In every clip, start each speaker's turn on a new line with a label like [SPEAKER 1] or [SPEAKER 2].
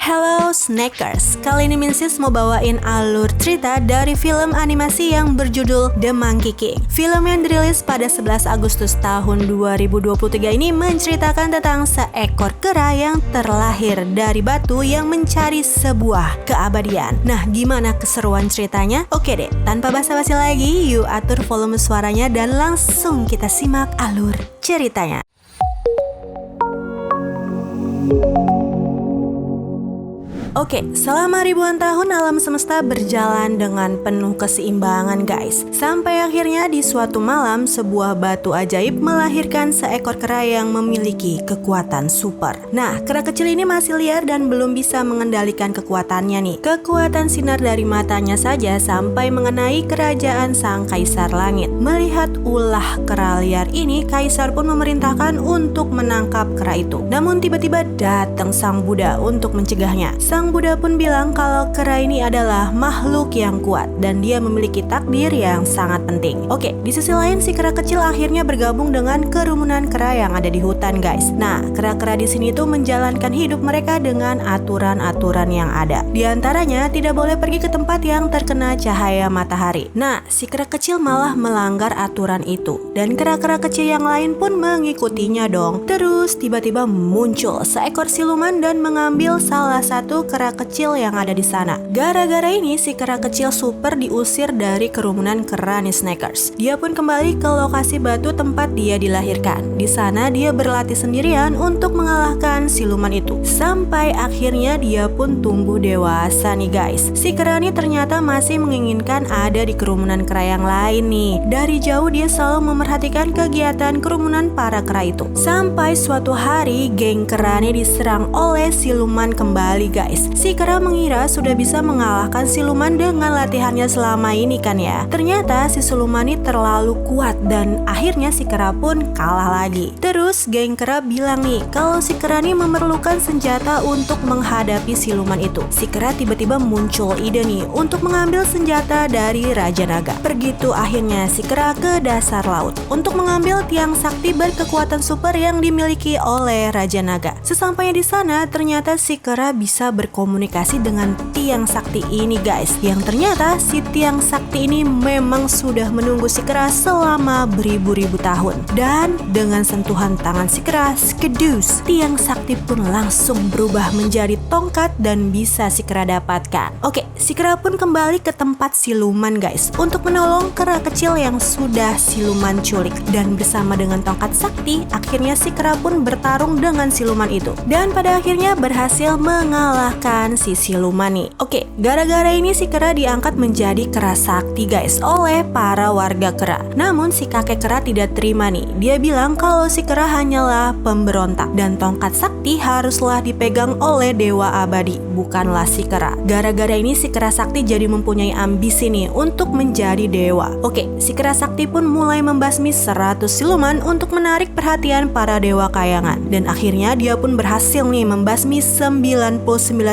[SPEAKER 1] Hello Snackers, kali ini Minsis mau bawain alur cerita dari film animasi yang berjudul The Monkey King. Film yang dirilis pada 11 Agustus tahun 2023 ini menceritakan tentang seekor kera yang terlahir dari batu yang mencari sebuah keabadian. Nah, gimana keseruan ceritanya? Oke deh, tanpa basa-basi lagi, yuk atur volume suaranya dan langsung kita simak alur ceritanya. Oke, selama ribuan tahun alam semesta berjalan dengan penuh keseimbangan guys. Sampai akhirnya di suatu malam sebuah batu ajaib melahirkan seekor kera yang memiliki kekuatan super. Nah, kera kecil ini masih liar dan belum bisa mengendalikan kekuatannya nih. Kekuatan sinar dari matanya saja sampai mengenai kerajaan sang kaisar langit. Melihat ulah kera liar ini, kaisar pun memerintahkan untuk menangkap kera itu. Namun tiba-tiba datang sang Buddha untuk mencegahnya. Sang Buddha pun bilang kalau kera ini adalah makhluk yang kuat dan dia memiliki takdir yang sangat penting. Oke, di sisi lain si kera kecil akhirnya bergabung dengan kerumunan kera yang ada di hutan guys. Nah, kera-kera di sini tuh menjalankan hidup mereka dengan aturan-aturan yang ada. Di antaranya tidak boleh pergi ke tempat yang terkena cahaya matahari. Nah, si kera kecil malah melanggar aturan itu dan kera-kera kecil yang lain pun mengikutinya dong. Terus tiba-tiba muncul seekor siluman dan mengambil salah satu kera kecil yang ada di sana. Gara-gara ini si kera kecil super diusir dari kerumunan kera nih Snackers. Dia pun kembali ke lokasi batu tempat dia dilahirkan. Di sana dia berlatih sendirian untuk mengalahkan siluman itu. Sampai akhirnya dia pun tumbuh dewasa nih guys. Si kera ini ternyata masih menginginkan ada di kerumunan kera yang lain nih. Dari jauh dia selalu memerhatikan kegiatan kerumunan para kera itu. Sampai suatu hari geng kera ini diserang oleh siluman kembali guys. Si kera mengira sudah bisa mengalahkan siluman dengan latihannya selama ini kan ya. Ternyata si siluman ini terlalu kuat dan akhirnya si kera pun kalah lagi. Terus geng kera bilang nih kalau si kera ini memerlukan senjata untuk menghadapi siluman itu. Si kera tiba-tiba muncul ide nih untuk mengambil senjata dari Raja Naga. Pergi tuh akhirnya si kera ke dasar laut untuk mengambil tiang sakti berkekuatan super yang dimiliki oleh Raja Naga. Sesampainya di sana ternyata si kera bisa berkomunikasi dengan tiang sakti ini guys. Yang ternyata si tiang sakti ini memang sudah menunggu si kera selama beribu-ribu tahun. Dan dengan sentuhan tangan si kera, skedus, tiang sakti pun langsung berubah menjadi tongkat dan bisa si kera dapatkan. Oke, si kera pun kembali ke tempat siluman guys untuk menolong kera kecil yang sudah siluman culik. Dan bersama dengan tongkat sakti, akhirnya si kera pun bertarung dengan siluman itu. Dan pada akhirnya berhasil mengalahkan si siluman nih. Oke, gara-gara ini si kera diangkat menjadi kera sakti guys oleh para warga kera. Namun si kakek kera tidak terima nih. Dia bilang kalau si kera hanyalah pemberontak dan tongkat sakti haruslah dipegang oleh dewa abadi, bukanlah si kera. Gara-gara ini si kera sakti jadi mempunyai ambisi nih untuk menjadi dewa. Oke, si kera sakti pun mulai membasmi 100 siluman untuk menarik perhatian para dewa kayangan. Dan akhirnya dia pun berhasil nih membasmi 99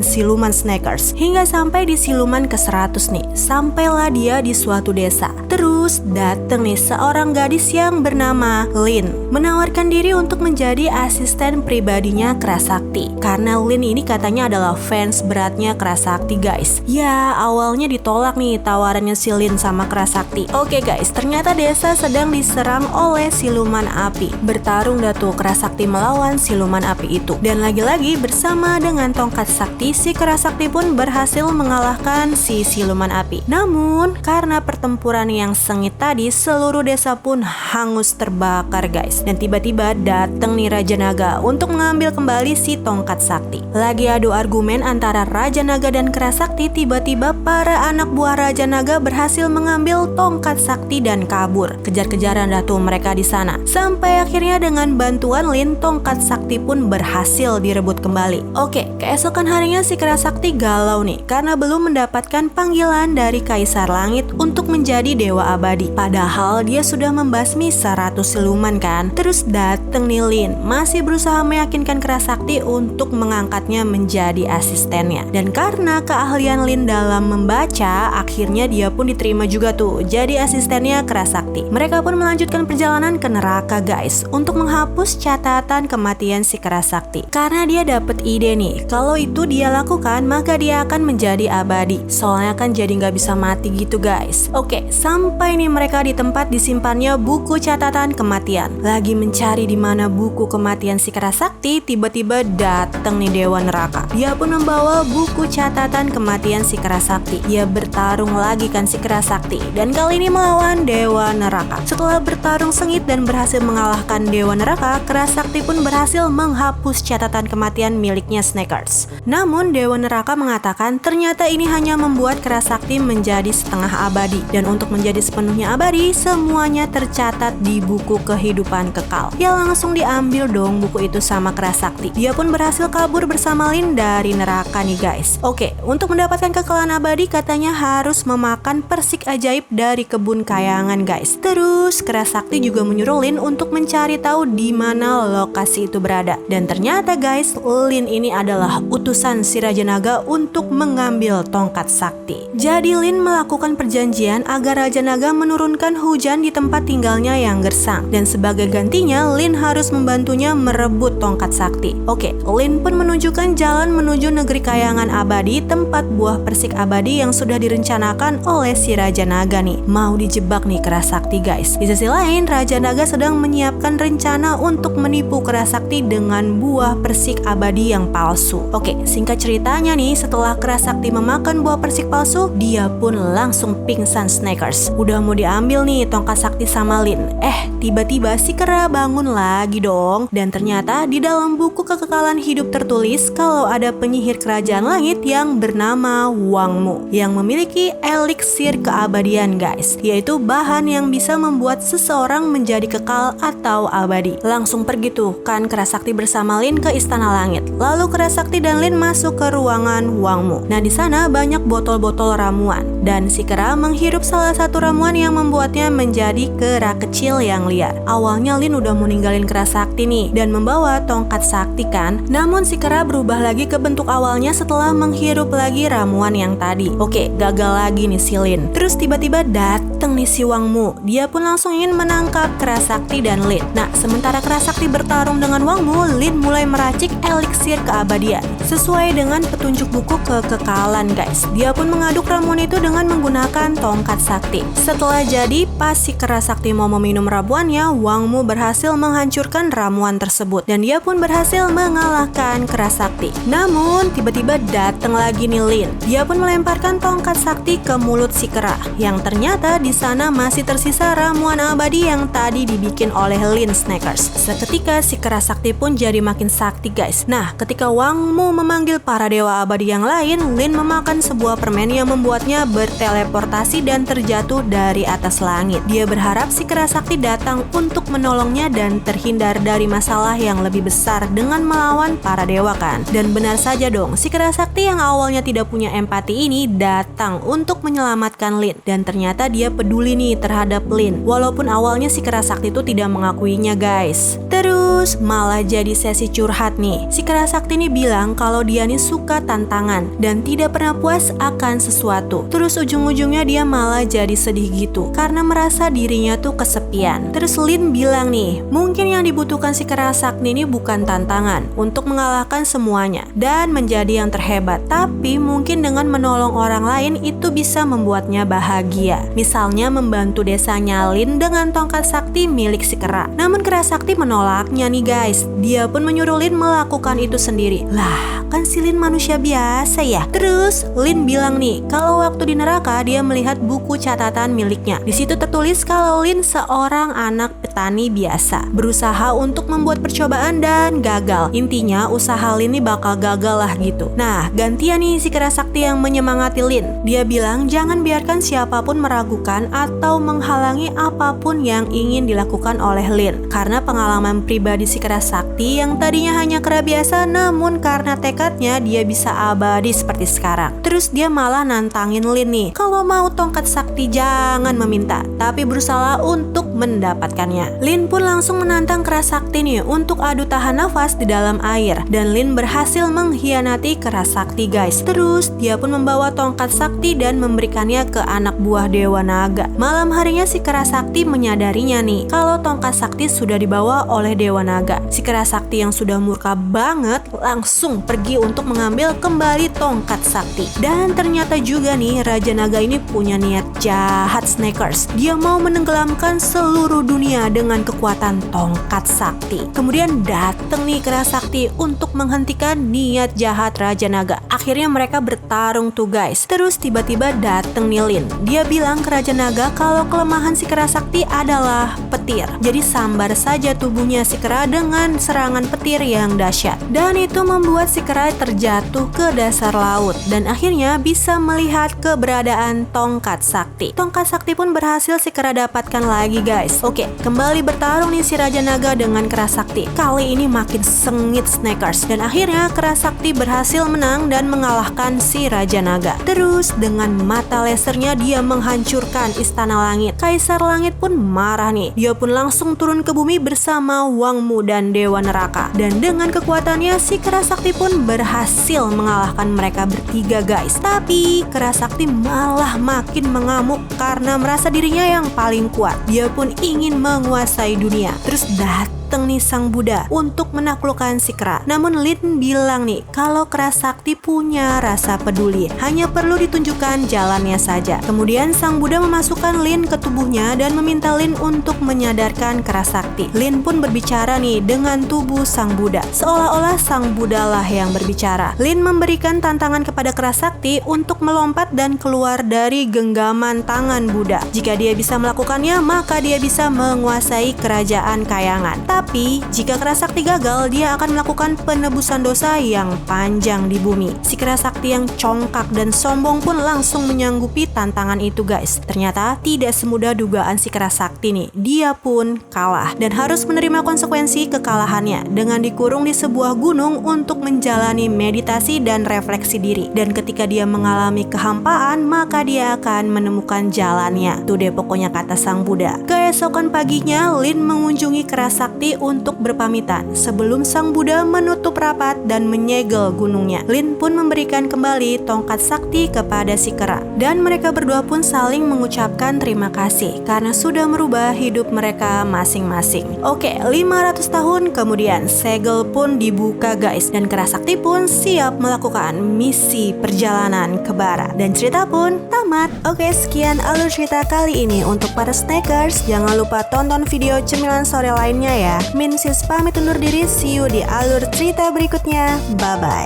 [SPEAKER 1] siluman Snackers hingga sampai di siluman ke-100 nih. Sampailah dia di suatu desa. Terus datang nih seorang gadis yang bernama Lin, menawarkan diri untuk menjadi asisten pribadinya kera sakti. Karena Lin ini katanya adalah fans beratnya kera sakti guys. Ya, awalnya ditolak nih tawarannya si Lin sama kera sakti. Oke guys, ternyata desa sedang diserang oleh siluman api. Bertarung dah tuh kera sakti melawan siluman api itu. Dan lagi-lagi bersama dengan tongkat sakti, si kera sakti pun berhasil mengalahkan si siluman api. Namun karena pertempuran yang sengit tadi, seluruh desa pun hangus terbakar guys. Dan tiba-tiba datang nih Raja Naga untuk mengambil kembali si tongkat sakti. Lagi adu argumen antara Raja Naga dan kera sakti, tiba-tiba para anak buah Raja Naga berhasil mengambil tongkat sakti dan kabur. Kejar-kejaran dah tuh mereka di sana. Sampai akhirnya dengan bantuan Lin, tongkat sakti pun berhasil direbut kembali. Oke, keesokan harinya si kera sakti galau nih karena belum mendapatkan panggilan dari Kaisar Langit untuk menjadi dewa abadi. Padahal dia sudah membasmi 100 siluman kan. Terus dateng nih Lin, masih berusaha meyakinkan kera sakti untuk untuk mengangkatnya menjadi asistennya. Dan karena keahlian Lin dalam membaca, akhirnya dia pun diterima juga tuh jadi asistennya Kerasakti. Mereka pun melanjutkan perjalanan ke neraka guys untuk menghapus catatan kematian si Kerasakti. Karena dia dapat ide nih, kalau itu dia lakukan maka dia akan menjadi abadi. Soalnya kan jadi nggak bisa mati gitu guys. Oke, sampai nih mereka di tempat disimpannya buku catatan kematian. Lagi mencari di mana buku kematian si Kerasakti, tiba-tiba datang nih Dewa Neraka. Dia pun membawa buku catatan kematian si Kerasakti. Dia bertarung lagi kan si Kerasakti, dan kali ini melawan Dewa Neraka. Setelah bertarung sengit dan berhasil mengalahkan Dewa Neraka, Kerasakti pun berhasil menghapus catatan kematian miliknya Snackers. Namun Dewa Neraka mengatakan ternyata ini hanya membuat Kerasakti menjadi setengah abadi, dan untuk menjadi sepenuhnya abadi semuanya tercatat di buku kehidupan kekal. Ya langsung diambil dong buku itu sama Kerasakti. Dia pun berhasil kabur bersama Lin dari neraka nih guys. Oke, untuk mendapatkan kekalahan abadi katanya harus memakan persik ajaib dari kebun kayangan guys. Terus Kerasakti juga menyuruh Lin untuk mencari tahu di mana lokasi itu berada. Dan ternyata guys, Lin ini adalah utusan si Raja Naga untuk mengambil tongkat sakti. Jadi Lin melakukan perjanjian agar Raja Naga menurunkan hujan di tempat tinggalnya yang gersang. Dan sebagai gantinya, Lin harus membantunya merebut tongkat sakti. Oke, Lin pun menunjukkan jalan menuju negeri kayangan abadi, tempat buah persik abadi yang sudah direncanakan oleh si Raja Naga nih. Mau dijebak nih Kerasakti guys. Di sisi lain, Raja Naga sedang menyiapkan rencana untuk menipu Kerasakti dengan buah persik abadi yang palsu. Oke, singkat ceritanya nih, setelah Kerasakti memakan buah persik palsu, dia pun langsung pingsan Snackers. Udah mau diambil nih tongkat sakti sama Lin. Tiba-tiba si Kera bangun lagi dong. Dan ternyata di dalam buku kekekalan hidup tertulis kalau ada penyihir kerajaan langit yang bernama Wangmu yang memiliki eliksir keabadian guys, yaitu bahan yang bisa membuat seseorang menjadi kekal atau abadi. Langsung pergi tuh kan Kerasakti bersama Lin ke istana langit. Lalu Kerasakti dan Lin masuk ke ruangan Wangmu. Nah di sana banyak botol-botol ramuan, dan si Kera menghirup salah satu ramuan yang membuatnya menjadi kera kecil yang liar. Awalnya Lin udah mau ninggalin Kerasakti nih dan membawa tongkat sakti kan. Namun si Kera berubah lagi ke bentuk awalnya setelah menghirup lagi ramuan yang tadi. Oke, gagal lagi nih si Lin. Terus tiba-tiba dateng nih si Wangmu. Dia pun langsung ingin menangkap Kerasakti dan Lin. Nah, sementara Kerasakti bertarung dengan Wangmu, Lin mulai meracik eliksir keabadian sesuai dengan petunjuk buku kekekalan guys. Dia pun mengaduk ramuan itu dengan menggunakan tongkat sakti. Setelah jadi, pas si Kerasakti mau meminum ramuannya, Wangmu berhasil menghancurkan ramuan tersebut dan dia pun berhasil mengalahkan Kerasakti. Namun tiba-tiba datang lagi nih Lin. Dia pun melemparkan tongkat sakti ke mulut si Kera, yang ternyata di sana masih tersisa ramuan abadi yang tadi dibikin oleh Lin Snackers. Seketika si Kerasakti pun jadi makin sakti guys. Nah, ketika Wangmu memanggil para dewa abadi yang lain, Lin memakan sebuah permen yang membuatnya berteleportasi dan terjatuh dari atas langit. Dia berharap si Kerasakti datang untuk menolongnya dan terhindar dari masalah yang lebih besar dengan melawan para dewa kan. Dan benar saja dong, si Kerasakti yang awalnya tidak punya empati ini datang untuk menyelamatkan Lin. Dan ternyata dia peduli nih terhadap Lin, walaupun awalnya si Kerasakti itu tidak mengakuinya guys. Terus malah jadi sesi curhat nih. Si Kerasakti ini bilang kalau dia nih suka tantangan dan tidak pernah puas akan sesuatu. Terus ujung-ujungnya dia malah jadi sedih gitu karena merasa dirinya tuh kesepian. Terus Lin bilang nih, mungkin yang dibutuhkan si Kerasakti ini bukan tantangan untuk mengalahkan semuanya dan menjadi yang terhebat, tapi mungkin dengan menolong orang lain itu bisa membuatnya bahagia. Misalnya membantu desanya Lin dengan tongkat sakti milik si Kera. Namun Kerasakti menolaknya nih guys. Dia pun menyuruh Lin melakukan itu sendiri. Lah, kan si Lin manusia biasa ya. Terus Lin bilang nih, kalau waktu di neraka dia melihat buku catatan miliknya. Di situ tertulis kalau Lin seorang anak petani biasa, berusaha untuk membuat percobaan dan gagal. Intinya usaha Lin ini bakal gagal lah gitu. Nah, gantian nih si Kerasakti yang menyemangati Lin. Dia bilang jangan biarkan siapapun meragukan atau menghalangi apapun yang ingin dilakukan oleh Lin. Karena pengalaman pribadi si Kerasakti yang tadinya hanya kera biasa, namun karena tekadnya dia bisa abadi seperti sekarang. Terus dia malah nantangin Lin nih, kalau mau tongkat sakti jangan meminta, tapi berusaha untuk mendapatkannya. Lin pun langsung menantang Kerasakti Sakti nih untuk adu tahan nafas di dalam air, dan Lin berhasil mengkhianati Kera Sakti guys. Terus dia pun membawa tongkat sakti dan memberikannya ke anak buah Dewa Naga. Malam harinya si Kera Sakti menyadarinya nih kalau tongkat sakti sudah dibawa oleh Dewa Naga. Si Kera Sakti yang sudah murka banget langsung pergi untuk mengambil kembali tongkat sakti. Dan ternyata juga nih Raja Naga ini punya niat jahat Snakers. Dia mau menenggelamkan seluruh dunia dengan kekuatan tongkat sakti. Kemudian datang nih Kera Sakti untuk menghentikan niat jahat Raja Naga. Akhirnya mereka bertarung tuh guys. Terus tiba-tiba datang nih Lin. Dia bilang ke Raja Naga kalau kelemahan si Kera Sakti adalah petir. Jadi sambar saja tubuhnya si Kera dengan serangan petir yang dahsyat. Dan itu membuat si Kera terjatuh ke dasar laut dan akhirnya bisa melihat keberadaan tongkat sakti. Tongkat sakti pun berhasil si Kera dapatkan lagi guys. Oke, kembali bertarung nih si Raja Naga dengan Kera Sakti. Kali ini makin sengit Snakers dan akhirnya Kera Sakti berhasil menang dan mengalahkan si Raja Naga. Terus dengan mata lasernya dia menghancurkan istana langit. Kaisar Langit pun marah nih. Dia pun langsung turun ke bumi bersama Wangmu dan Dewa Neraka. Dan dengan kekuatannya si Kera Sakti pun berhasil mengalahkan mereka bertiga guys. Tapi Kera Sakti malah makin mengamuk karena merasa dirinya yang paling kuat. Dia pun ingin menguasai dunia. Terus datang nih Sang Buddha untuk menaklukkan si Kera. Namun Lin bilang nih kalau Kera Sakti punya rasa peduli, hanya perlu ditunjukkan jalannya saja. Kemudian Sang Buddha memasukkan Lin ke tubuhnya dan meminta Lin untuk menyadarkan Kera Sakti. Lin pun berbicara nih dengan tubuh Sang Buddha, seolah-olah Sang Buddha lah yang berbicara. Lin memberikan tantangan kepada Kera Sakti untuk melompat dan keluar dari genggaman tangan Buddha. Jika dia bisa melakukannya, maka dia bisa menguasai kerajaan Kayangan. Tapi jika Kera Sakti gagal, dia akan melakukan penebusan dosa yang panjang di bumi. Si Kera Sakti yang congkak dan sombong pun langsung menyanggupi tantangan itu guys. Ternyata tidak semudah dugaan si Kera Sakti nih. Dia pun kalah dan harus menerima konsekuensi kekalahannya dengan dikurung di sebuah gunung untuk menjalani meditasi dan refleksi diri. Dan ketika dia mengalami kehampaan, maka dia akan menemukan jalannya. Tuh deh pokoknya kata Sang Buddha. Keesokan paginya, Lin mengunjungi Kera Sakti untuk berpamitan sebelum Sang Buddha menutup rapat dan menyegel gunungnya. Lin pun memberikan kembali tongkat sakti kepada si Kera dan mereka berdua pun saling mengucapkan terima kasih karena sudah merubah hidup mereka masing-masing. Oke, 500 tahun kemudian segel pun dibuka guys dan Kera Sakti pun siap melakukan misi perjalanan ke barat dan cerita pun tamat. Oke, sekian alur cerita kali ini untuk para Snakers. Jangan lupa tonton video cemilan sore lainnya ya. Min Sis pamit undur diri, see you di alur cerita berikutnya. Bye-bye.